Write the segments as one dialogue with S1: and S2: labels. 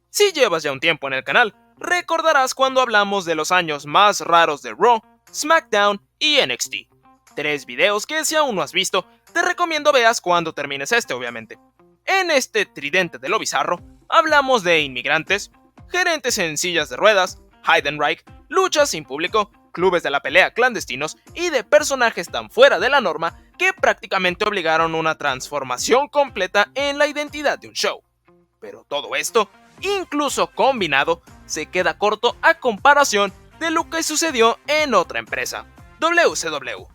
S1: Si llevas ya un tiempo en el canal, recordarás cuando hablamos de los años más raros de Raw, SmackDown y NXT. 3 videos que si aún no has visto, te recomiendo veas cuando termines este, obviamente. En este tridente de lo bizarro, hablamos de inmigrantes, gerentes en sillas de ruedas, Heidenreich, luchas sin público, clubes de la pelea clandestinos y de personajes tan fuera de la norma que prácticamente obligaron una transformación completa en la identidad de un show. Pero todo esto, incluso combinado, se queda corto a comparación de lo que sucedió en otra empresa, WCW.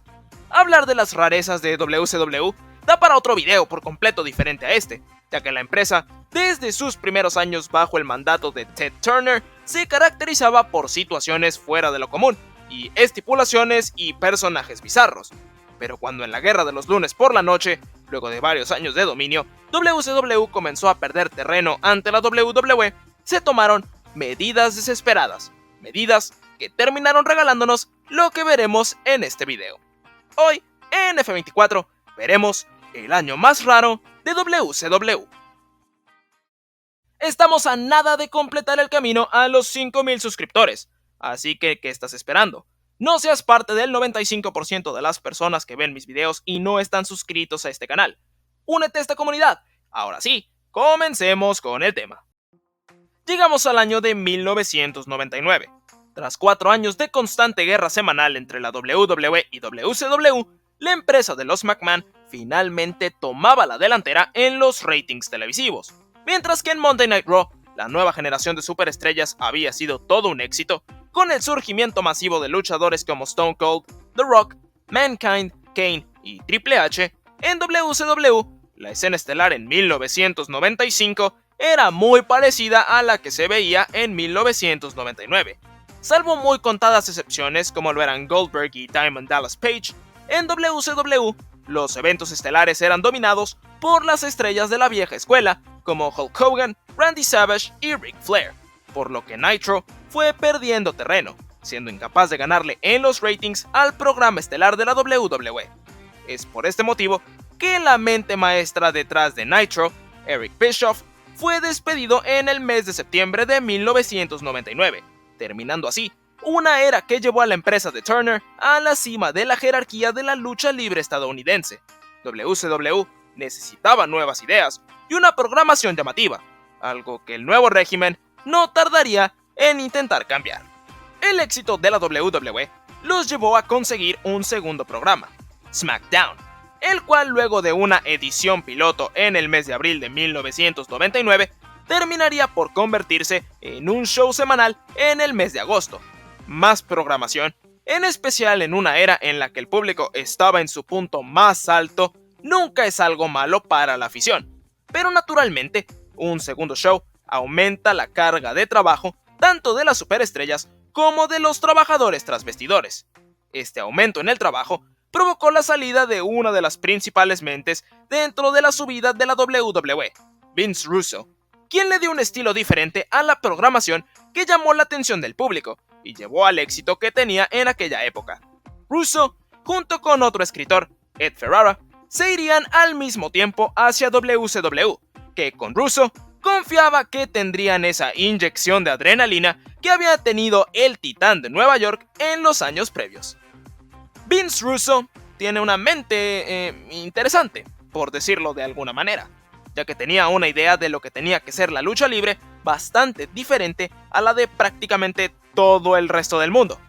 S1: Hablar de las rarezas de WCW da para otro video por completo diferente a este, ya que la empresa, desde sus primeros años bajo el mandato de Ted Turner, se caracterizaba por situaciones fuera de lo común, y estipulaciones y personajes bizarros. Pero cuando en la guerra de los lunes por la noche, luego de varios años de dominio, WCW comenzó a perder terreno ante la WWE, se tomaron medidas desesperadas, medidas que terminaron regalándonos lo que veremos en este video. Hoy, en F24, veremos el año más raro de WCW. Estamos a nada de completar el camino a los 5000 suscriptores, así que ¿qué estás esperando? No seas parte del 95% de las personas que ven mis videos y no están suscritos a este canal. Únete a esta comunidad. Ahora sí, comencemos con el tema. Llegamos al año de 1999. Tras 4 años de constante guerra semanal entre la WWE y WCW, la empresa de los McMahon finalmente tomaba la delantera en los ratings televisivos. Mientras que en Monday Night Raw, la nueva generación de superestrellas había sido todo un éxito, con el surgimiento masivo de luchadores como Stone Cold, The Rock, Mankind, Kane y Triple H, en WCW, la escena estelar en 1995 era muy parecida a la que se veía en 1999. Salvo muy contadas excepciones como lo eran Goldberg y Diamond Dallas Page, en WCW los eventos estelares eran dominados por las estrellas de la vieja escuela como Hulk Hogan, Randy Savage y Ric Flair, por lo que Nitro fue perdiendo terreno, siendo incapaz de ganarle en los ratings al programa estelar de la WWE. Es por este motivo que la mente maestra detrás de Nitro, Eric Bischoff, fue despedido en el mes de septiembre de 1999, terminando así una era que llevó a la empresa de Turner a la cima de la jerarquía de la lucha libre estadounidense. WCW necesitaba nuevas ideas y una programación llamativa, algo que el nuevo régimen no tardaría en intentar cambiar. El éxito de la WWE los llevó a conseguir un segundo programa, SmackDown, el cual luego de una edición piloto en el mes de abril de 1999, terminaría por convertirse en un show semanal en el mes de agosto. Más programación, en especial en una era en la que el público estaba en su punto más alto, nunca es algo malo para la afición. Pero naturalmente, un segundo show aumenta la carga de trabajo tanto de las superestrellas como de los trabajadores tras bastidores. Este aumento en el trabajo provocó la salida de una de las principales mentes dentro de la subida de la WWE, Vince Russo, quien le dio un estilo diferente a la programación que llamó la atención del público y llevó al éxito que tenía en aquella época. Russo, junto con otro escritor, Ed Ferrara, se irían al mismo tiempo hacia WCW, que con Russo confiaba que tendrían esa inyección de adrenalina que había tenido el Titán de Nueva York en los años previos. Vince Russo tiene una mente interesante, por decirlo de alguna manera, ya que tenía una idea de lo que tenía que ser la lucha libre bastante diferente a la de prácticamente todo el resto del mundo.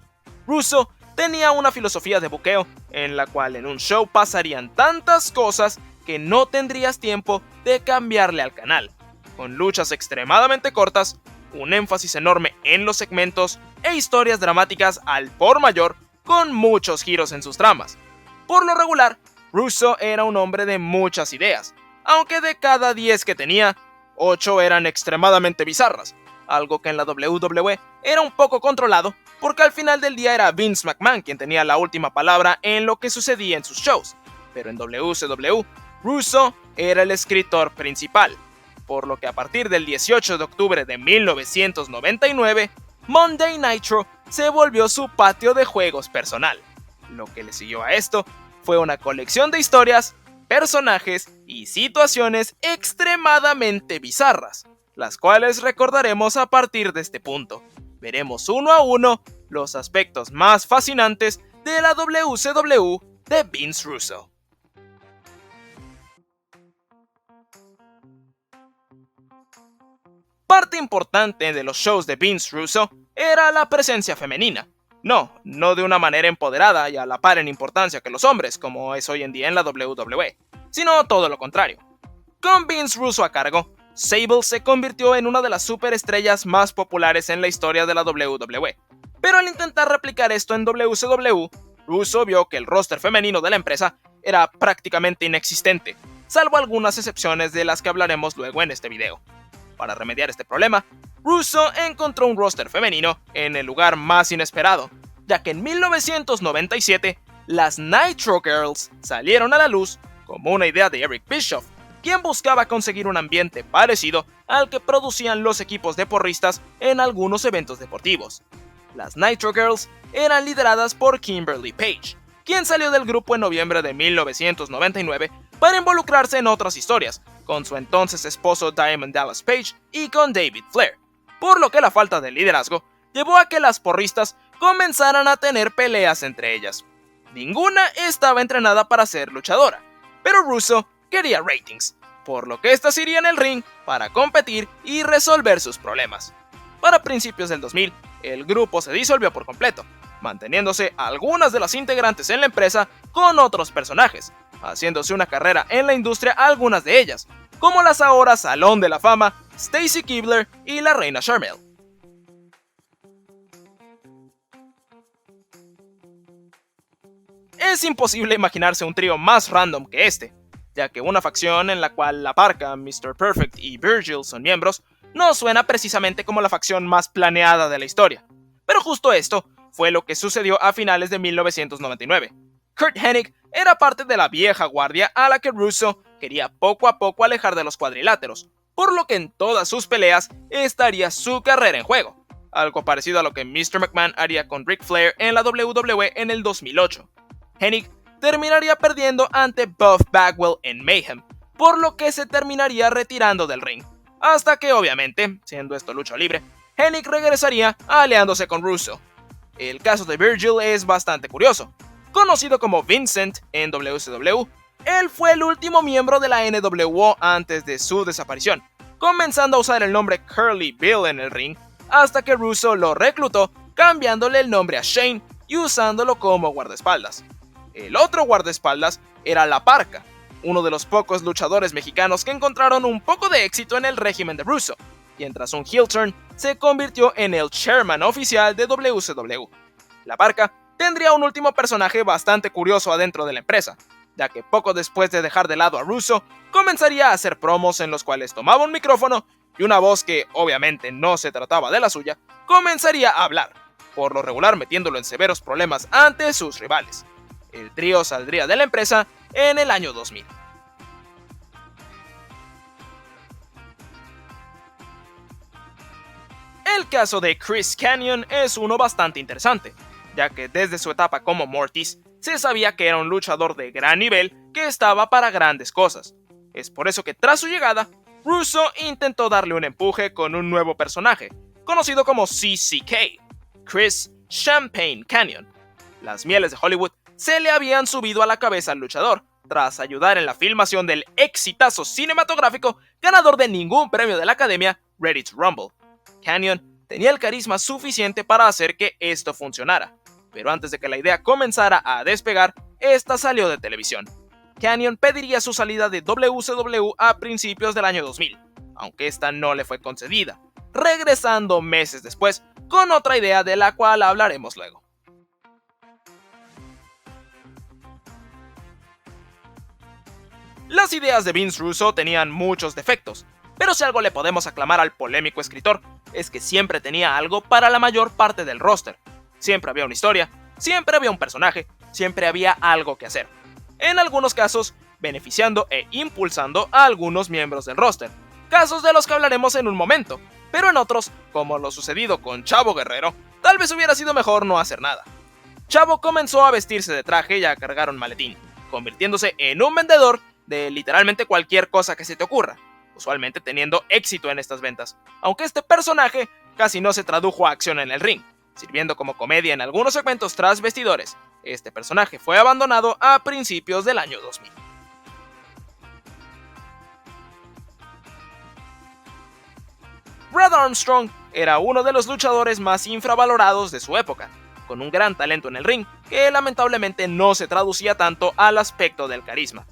S1: Russo tenía una filosofía de buqueo en la cual en un show pasarían tantas cosas que no tendrías tiempo de cambiarle al canal, con luchas extremadamente cortas, un énfasis enorme en los segmentos e historias dramáticas al por mayor con muchos giros en sus tramas. Por lo regular, Russo era un hombre de muchas ideas, aunque de cada 10 que tenía, 8 eran extremadamente bizarras, algo que en la WWE era un poco controlado porque al final del día era Vince McMahon quien tenía la última palabra en lo que sucedía en sus shows, pero en WCW, Russo era el escritor principal, por lo que a partir del 18 de octubre de 1999, Monday Nitro se volvió su patio de juegos personal. Lo que le siguió a esto fue una colección de historias, personajes y situaciones extremadamente bizarras, las cuales recordaremos a partir de este punto. Veremos uno a uno los aspectos más fascinantes de la WCW de Vince Russo. Parte importante de los shows de Vince Russo era la presencia femenina. No de una manera empoderada y a la par en importancia que los hombres, como es hoy en día en la WWE, sino todo lo contrario. Con Vince Russo a cargo, Sable se convirtió en una de las superestrellas más populares en la historia de la WWE. Pero al intentar replicar esto en WCW, Russo vio que el roster femenino de la empresa era prácticamente inexistente, salvo algunas excepciones de las que hablaremos luego en este video. Para remediar este problema, Russo encontró un roster femenino en el lugar más inesperado, ya que en 1997 las Nitro Girls salieron a la luz como una idea de Eric Bischoff, quien buscaba conseguir un ambiente parecido al que producían los equipos de porristas en algunos eventos deportivos. Las Nitro Girls eran lideradas por Kimberly Page, quien salió del grupo en noviembre de 1999 para involucrarse en otras historias, con su entonces esposo Diamond Dallas Page y con David Flair, por lo que la falta de liderazgo llevó a que las porristas comenzaran a tener peleas entre ellas. Ninguna estaba entrenada para ser luchadora, pero Russo quería ratings, por lo que éstas irían al ring para competir y resolver sus problemas. Para principios del 2000, el grupo se disolvió por completo, manteniéndose algunas de las integrantes en la empresa con otros personajes, haciéndose una carrera en la industria algunas de ellas, como las ahora Salón de la Fama, Stacy Keibler y la Reina Sharmell. Es imposible imaginarse un trío más random que este, ya que una facción en la cual La Parka, Mr. Perfect y Virgil son miembros, no suena precisamente como la facción más planeada de la historia. Pero justo esto fue lo que sucedió a finales de 1999. Curt Hennig era parte de la vieja guardia a la que Russo quería poco a poco alejar de los cuadriláteros, por lo que en todas sus peleas estaría su carrera en juego, algo parecido a lo que Mr. McMahon haría con Ric Flair en la WWE en el 2008. Hennig terminaría perdiendo ante Buff Bagwell en Mayhem, por lo que se terminaría retirando del ring, hasta que obviamente, siendo esto lucha libre, Hennig regresaría aliándose con Russo. El caso de Virgil es bastante curioso. Conocido como Vincent en WCW, él fue el último miembro de la NWO antes de su desaparición, comenzando a usar el nombre Curly Bill en el ring, hasta que Russo lo reclutó cambiándole el nombre a Shane y usándolo como guardaespaldas. El otro guardaespaldas era La Parka, uno de los pocos luchadores mexicanos que encontraron un poco de éxito en el régimen de Russo, quien tras un heel turn se convirtió en el chairman oficial de WCW. La Parka tendría un último personaje bastante curioso adentro de la empresa, ya que poco después de dejar de lado a Russo, comenzaría a hacer promos en los cuales tomaba un micrófono y una voz que obviamente no se trataba de la suya, comenzaría a hablar, por lo regular metiéndolo en severos problemas ante sus rivales. El trío saldría de la empresa en el año 2000. El caso de Chris Kanyon es uno bastante interesante, ya que desde su etapa como Mortis se sabía que era un luchador de gran nivel que estaba para grandes cosas. Es por eso que tras su llegada, Russo intentó darle un empuje con un nuevo personaje, conocido como CCK, Chris Champagne Kanyon. Las mieles de Hollywood se le habían subido a la cabeza al luchador, tras ayudar en la filmación del exitazo cinematográfico ganador de ningún premio de la Academia, Ready to Rumble. Kanyon tenía el carisma suficiente para hacer que esto funcionara, pero antes de que la idea comenzara a despegar, esta salió de televisión. Kanyon pediría su salida de WCW a principios del año 2000, aunque esta no le fue concedida, regresando meses después con otra idea de la cual hablaremos luego. Las ideas de Vince Russo tenían muchos defectos, pero si algo le podemos aclamar al polémico escritor, es que siempre tenía algo para la mayor parte del roster. Siempre había una historia, siempre había un personaje, siempre había algo que hacer. En algunos casos, beneficiando e impulsando a algunos miembros del roster, casos de los que hablaremos en un momento, pero en otros, como lo sucedido con Chavo Guerrero, tal vez hubiera sido mejor no hacer nada. Chavo comenzó a vestirse de traje y a cargar un maletín, convirtiéndose en un vendedor de literalmente cualquier cosa que se te ocurra. usualmente teniendo éxito en estas ventas, aunque este personaje casi no se tradujo a acción en el ring, sirviendo como comedia en algunos segmentos tras bastidores. Este personaje fue abandonado a principios del año 2000. Brad Armstrong era uno de los luchadores más infravalorados de su época, con un gran talento en el ring que lamentablemente no se traducía tanto al aspecto del carisma.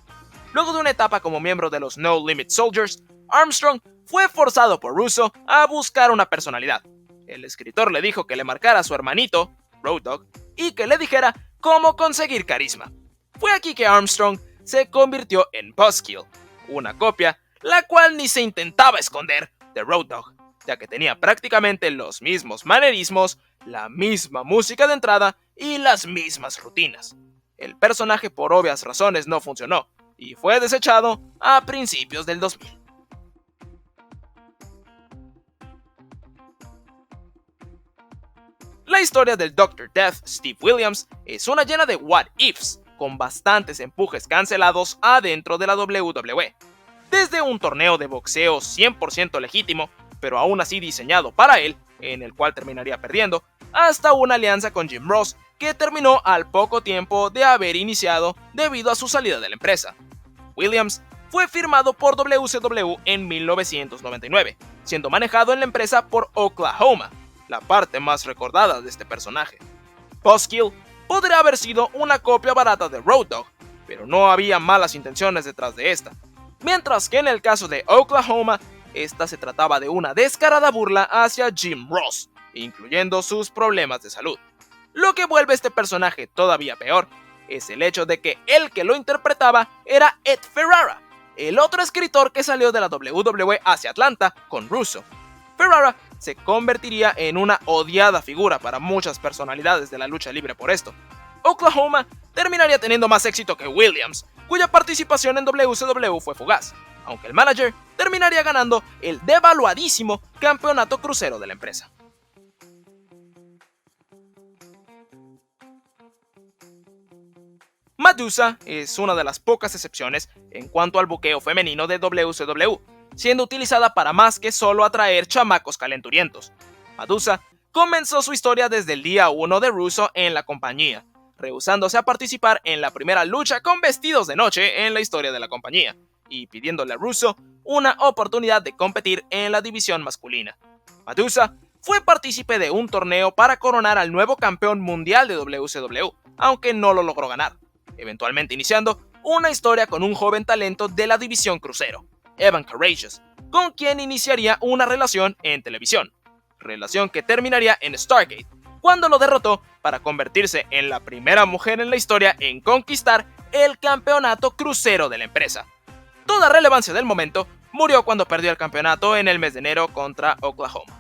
S1: Luego de una etapa como miembro de los No Limit Soldiers, Armstrong fue forzado por Russo a buscar una personalidad. El escritor le dijo que le marcara a su hermanito, Road Dogg, y que le dijera cómo conseguir carisma. Fue aquí que Armstrong se convirtió en Buzzkill, una copia la cual ni se intentaba esconder de Road Dogg, ya que tenía prácticamente los mismos manerismos, la misma música de entrada y las mismas rutinas. El personaje por obvias razones no funcionó y fue desechado a principios del 2000. La historia del Dr. Death, Steve Williams, es una llena de what ifs, con bastantes empujes cancelados adentro de la WWE. Desde un torneo de boxeo 100% legítimo, pero aún así diseñado para él, en el cual terminaría perdiendo, hasta una alianza con Jim Ross que terminó al poco tiempo de haber iniciado debido a su salida de la empresa. Williams fue firmado por WCW en 1999, siendo manejado en la empresa por Oklahoma, la parte más recordada de este personaje. Buzzkill podría haber sido una copia barata de Road Dogg, pero no había malas intenciones detrás de esta. Mientras que en el caso de Oklahoma, esta se trataba de una descarada burla hacia Jim Ross, incluyendo sus problemas de salud. Lo que vuelve este personaje todavía peor es el hecho de que el que lo interpretaba era Ed Ferrara, el otro escritor que salió de la WWE hacia Atlanta con Russo. Ferrara se convertiría en una odiada figura para muchas personalidades de la lucha libre por esto. Oklahoma terminaría teniendo más éxito que Williams, cuya participación en WCW fue fugaz, aunque el manager terminaría ganando el devaluadísimo campeonato crucero de la empresa. Madusa es una de las pocas excepciones en cuanto al buqueo femenino de WCW, siendo utilizada para más que solo atraer chamacos calenturientos. Madusa comenzó su historia desde el día 1 de Russo en la compañía, rehusándose a participar en la primera lucha con vestidos de noche en la historia de la compañía, y pidiéndole a Russo una oportunidad de competir en la división masculina. Madusa fue partícipe de un torneo para coronar al nuevo campeón mundial de WCW, aunque no lo logró ganar, eventualmente iniciando una historia con un joven talento de la división crucero, Evan Courageous, con quien iniciaría una relación en televisión, relación que terminaría en Starrcade, cuando lo derrotó para convertirse en la primera mujer en la historia en conquistar el campeonato crucero de la empresa. Toda relevancia del momento murió cuando perdió el campeonato en el mes de enero contra Oklahoma.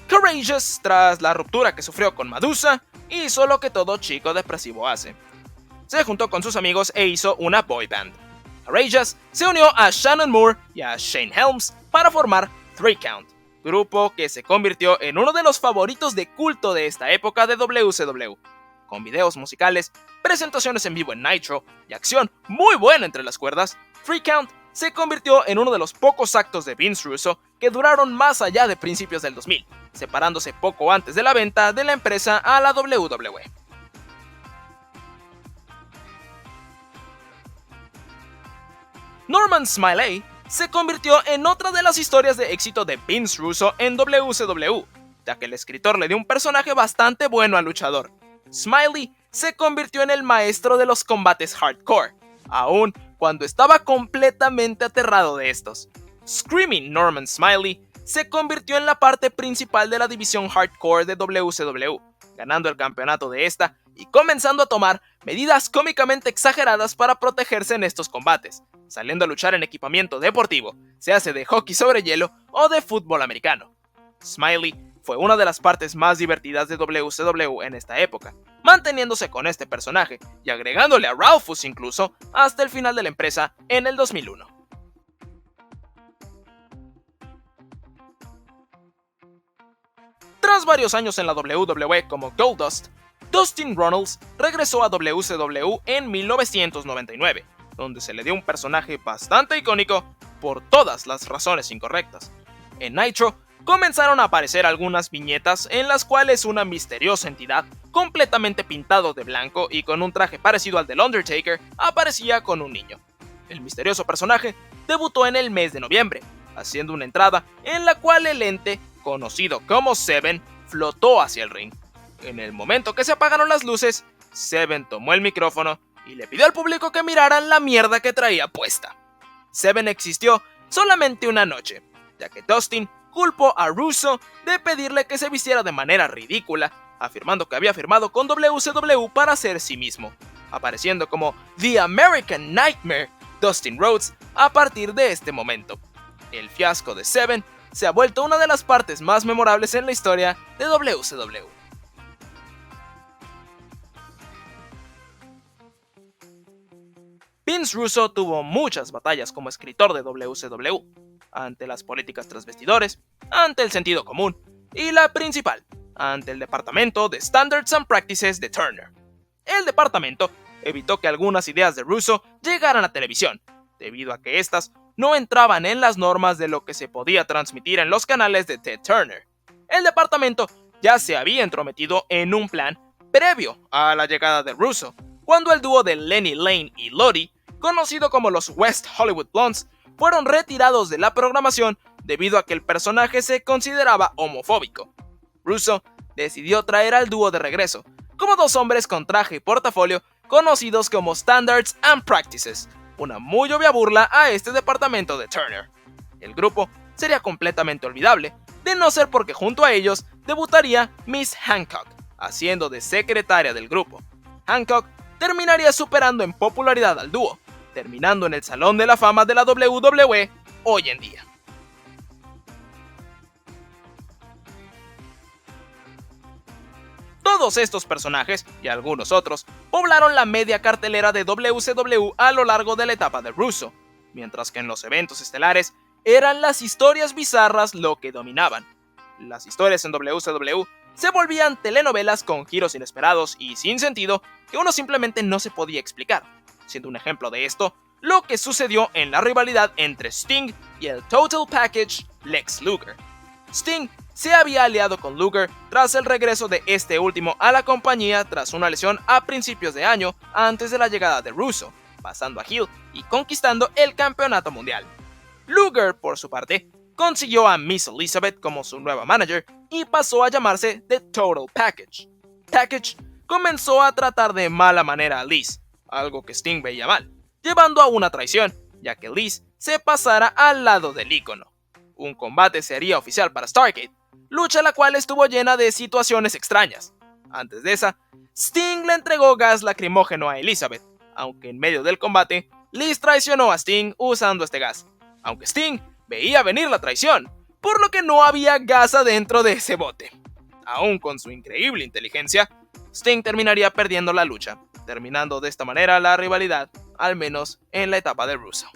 S1: Courageous, tras la ruptura que sufrió con Madusa, hizo lo que todo chico depresivo hace. Se juntó con sus amigos e hizo una boy band. Courageous se unió a Shannon Moore y a Shane Helms para formar 3 Count, grupo que se convirtió en uno de los favoritos de culto de esta época de WCW, con videos musicales, presentaciones en vivo en Nitro y acción muy buena entre las cuerdas. 3 Count se convirtió en uno de los pocos actos de Vince Russo que duraron más allá de principios del 2000, separándose poco antes de la venta de la empresa a la WWE. Norman Smiley se convirtió en otra de las historias de éxito de Vince Russo en WCW, ya que el escritor le dio un personaje bastante bueno al luchador. Smiley se convirtió en el maestro de los combates hardcore, aun cuando estaba completamente aterrado de estos. Screaming Norman Smiley se convirtió en la parte principal de la división hardcore de WCW, ganando el campeonato de esta y comenzando a tomar medidas cómicamente exageradas para protegerse en estos combates, saliendo a luchar en equipamiento deportivo, se hace de hockey sobre hielo o de fútbol americano. Smiley fue una de las partes más divertidas de WCW en esta época, manteniéndose con este personaje y agregándole a Ralphus incluso hasta el final de la empresa en el 2001. Tras varios años en la WWE como Goldust, Dustin Runnels regresó a WCW en 1999, donde se le dio un personaje bastante icónico por todas las razones incorrectas. En Nitro comenzaron a aparecer algunas viñetas en las cuales una misteriosa entidad, completamente pintado de blanco y con un traje parecido al del Undertaker, aparecía con un niño. El misterioso personaje debutó en el mes de noviembre, haciendo una entrada en la cual el ente, conocido como Seven, flotó hacia el ring. En el momento que se apagaron las luces, Seven tomó el micrófono y le pidió al público que miraran la mierda que traía puesta. Seven existió solamente una noche, ya que Dustin culpó a Russo de pedirle que se vistiera de manera ridícula, afirmando que había firmado con WCW para ser sí mismo, apareciendo como The American Nightmare Dustin Rhodes a partir de este momento. El fiasco de Seven se ha vuelto una de las partes más memorables en la historia de WCW. Vince Russo tuvo muchas batallas como escritor de WCW, ante las políticas tras bastidores, ante el sentido común, y la principal, ante el departamento de Standards and Practices de Turner. El departamento evitó que algunas ideas de Russo llegaran a televisión, debido a que éstas no entraban en las normas de lo que se podía transmitir en los canales de Ted Turner. El departamento ya se había entrometido en un plan previo a la llegada de Russo, cuando el dúo de Lenny Lane y Lottie, conocido como los West Hollywood Blondes, fueron retirados de la programación debido a que el personaje se consideraba homofóbico. Russo decidió traer al dúo de regreso, como dos hombres con traje y portafolio conocidos como Standards and Practices, una muy obvia burla a este departamento de Turner. El grupo sería completamente olvidable, de no ser porque junto a ellos debutaría Miss Hancock, haciendo de secretaria del grupo. Hancock terminaría superando en popularidad al dúo, terminando en el Salón de la Fama de la WWE hoy en día. Todos estos personajes, y algunos otros, poblaron la media cartelera de WCW a lo largo de la etapa de Russo, mientras que en los eventos estelares eran las historias bizarras lo que dominaban. Las historias en WCW se volvían telenovelas con giros inesperados y sin sentido que uno simplemente no se podía explicar, siendo un ejemplo de esto lo que sucedió en la rivalidad entre Sting y el Total Package Lex Luger. Sting se había aliado con Luger tras el regreso de este último a la compañía tras una lesión a principios de año antes de la llegada de Russo, pasando a heel y conquistando el campeonato mundial. Luger, por su parte, consiguió a Miss Elizabeth como su nueva manager y pasó a llamarse The Total Package. Package comenzó a tratar de mala manera a Liz, algo que Sting veía mal, llevando a una traición, ya que Liz se pasara al lado del ícono. Un combate sería oficial para Starrcade, lucha la cual estuvo llena de situaciones extrañas. Antes de esa, Sting le entregó gas lacrimógeno a Elizabeth, aunque en medio del combate, Liz traicionó a Sting usando este gas, aunque Sting veía venir la traición, por lo que no había gas adentro de ese bote. Aún con su increíble inteligencia, Sting terminaría perdiendo la lucha, terminando de esta manera la rivalidad, al menos en la etapa de Russo.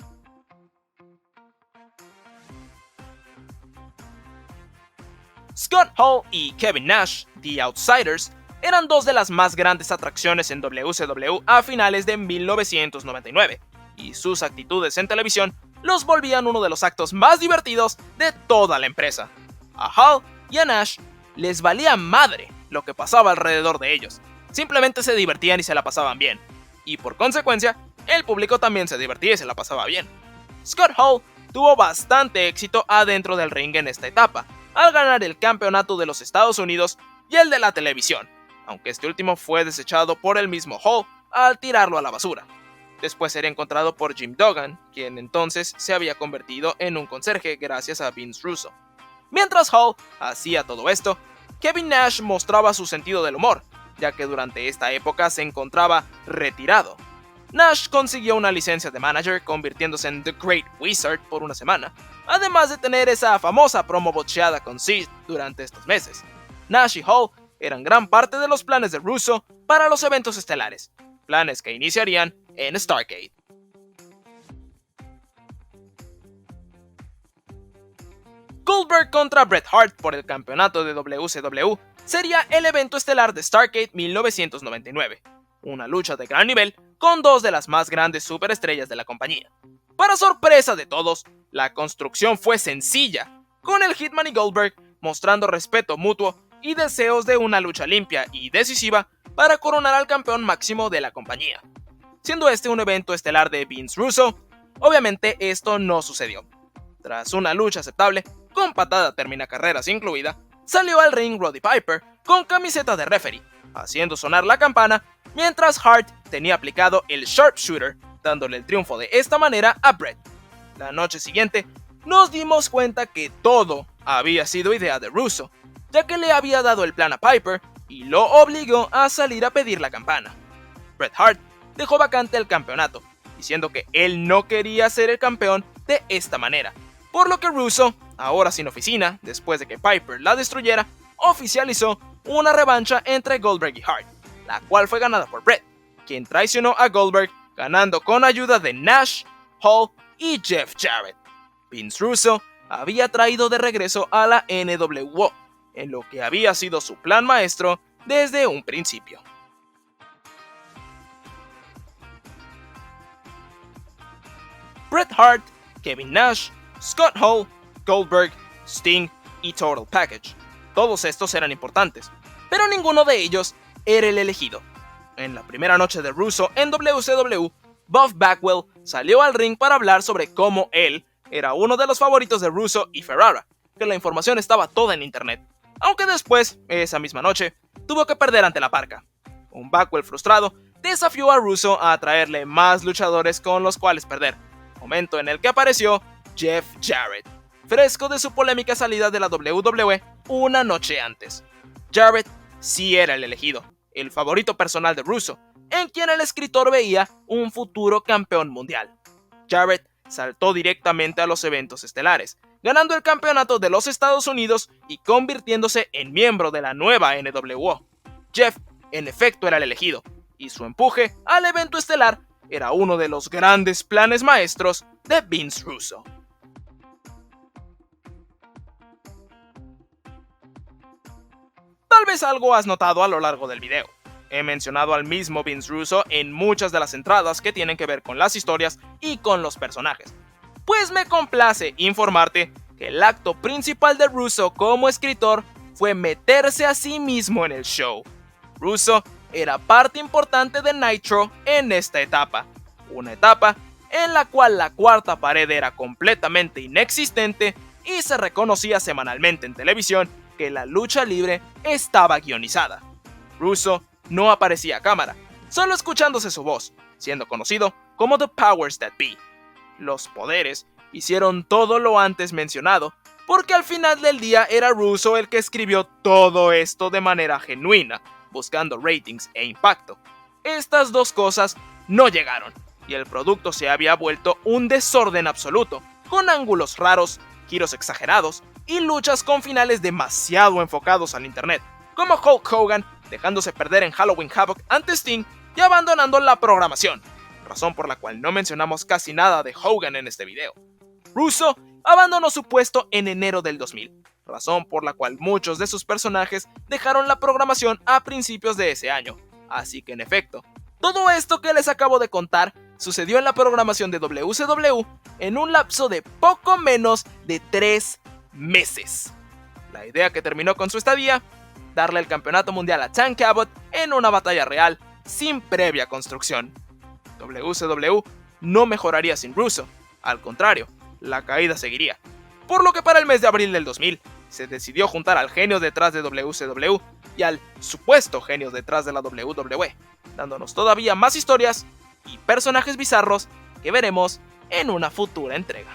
S1: Scott Hall y Kevin Nash, The Outsiders, eran dos de las más grandes atracciones en WCW a finales de 1999, y sus actitudes en televisión los volvían uno de los actos más divertidos de toda la empresa. A Hall y a Nash les valía madre lo que pasaba alrededor de ellos, simplemente se divertían y se la pasaban bien, y por consecuencia, el público también se divertía y se la pasaba bien. Scott Hall tuvo bastante éxito adentro del ring en esta etapa, al ganar el campeonato de los Estados Unidos y el de la televisión, aunque este último fue desechado por el mismo Hall al tirarlo a la basura. Después sería encontrado por Jim Duggan, quien entonces se había convertido en un conserje gracias a Vince Russo. Mientras Hall hacía todo esto, Kevin Nash mostraba su sentido del humor, ya que durante esta época se encontraba retirado. Nash consiguió una licencia de manager convirtiéndose en The Great Wizard por una semana, además de tener esa famosa promo botcheada con Sid durante estos meses. Nash y Hall eran gran parte de los planes de Russo para los eventos estelares, planes que iniciarían en Starrcade. Goldberg contra Bret Hart por el campeonato de WCW sería el evento estelar de Starrcade 1999, una lucha de gran nivel con dos de las más grandes superestrellas de la compañía. Para sorpresa de todos, la construcción fue sencilla, con el Hitman y Goldberg mostrando respeto mutuo y deseos de una lucha limpia y decisiva para coronar al campeón máximo de la compañía. Siendo este un evento estelar de Vince Russo, obviamente esto no sucedió. Tras una lucha aceptable, con patada termina carreras incluida, salió al ring Roddy Piper con camiseta de referee, haciendo sonar la campana, mientras Hart tenía aplicado el Sharpshooter, dándole el triunfo de esta manera a Bret. La noche siguiente, nos dimos cuenta que todo había sido idea de Russo, ya que le había dado el plan a Piper y lo obligó a salir a pedir la campana. Bret Hart dejó vacante el campeonato, diciendo que él no quería ser el campeón de esta manera, por lo que Russo, ahora sin oficina, después de que Piper la destruyera, oficializó una revancha entre Goldberg y Hart, la cual fue ganada por Bret, quien traicionó a Goldberg ganando con ayuda de Nash, Hall y Jeff Jarrett. Vince Russo había traído de regreso a la NWO, en lo que había sido su plan maestro desde un principio. Bret Hart, Kevin Nash, Scott Hall, Goldberg, Sting y Total Package. Todos estos eran importantes, pero ninguno de ellos era el elegido. En la primera noche de Russo en WCW, Buff Bagwell salió al ring para hablar sobre cómo él era uno de los favoritos de Russo y Ferrara, que la información estaba toda en internet, aunque después, esa misma noche, tuvo que perder ante la Parca. Un Bagwell frustrado desafió a Russo a traerle más luchadores con los cuales perder, momento en el que apareció Jeff Jarrett, fresco de su polémica salida de la WWE una noche antes. Jarrett sí era el elegido, el favorito personal de Russo, en quien el escritor veía un futuro campeón mundial. Jarrett saltó directamente a los eventos estelares, ganando el campeonato de los Estados Unidos y convirtiéndose en miembro de la nueva NWO. Jeff, en efecto, era el elegido, y su empuje al evento estelar era uno de los grandes planes maestros de Vince Russo. Tal vez algo has notado a lo largo del video. He mencionado al mismo Vince Russo en muchas de las entradas que tienen que ver con las historias y con los personajes. Pues me complace informarte que el acto principal de Russo como escritor fue meterse a sí mismo en el show. Russo era parte importante de Nitro en esta etapa, una etapa en la cual la cuarta pared era completamente inexistente y se reconocía semanalmente en televisión que la lucha libre estaba guionizada. Russo no aparecía a cámara, solo escuchándose su voz, siendo conocido como The Powers That Be. Los poderes hicieron todo lo antes mencionado, porque al final del día era Russo el que escribió todo esto de manera genuina, buscando ratings e impacto. Estas dos cosas no llegaron, y el producto se había vuelto un desorden absoluto, con ángulos raros, giros exagerados y luchas con finales demasiado enfocados al internet, como Hulk Hogan dejándose perder en Halloween Havoc ante Sting y abandonando la programación, razón por la cual no mencionamos casi nada de Hogan en este video. Russo abandonó su puesto en enero del 2000, razón por la cual muchos de sus personajes dejaron la programación a principios de ese año, así que en efecto, todo esto que les acabo de contar sucedió en la programación de WCW en un lapso de poco menos de 3 meses. La idea que terminó con su estadía, darle el campeonato mundial a Tank Abbott en una batalla real sin previa construcción. WCW no mejoraría sin Russo, al contrario, la caída seguiría. Por lo que para el mes de abril del 2000 se decidió juntar al genio detrás de WCW y al supuesto genio detrás de la WWE, dándonos todavía más historias y personajes bizarros que veremos en una futura entrega.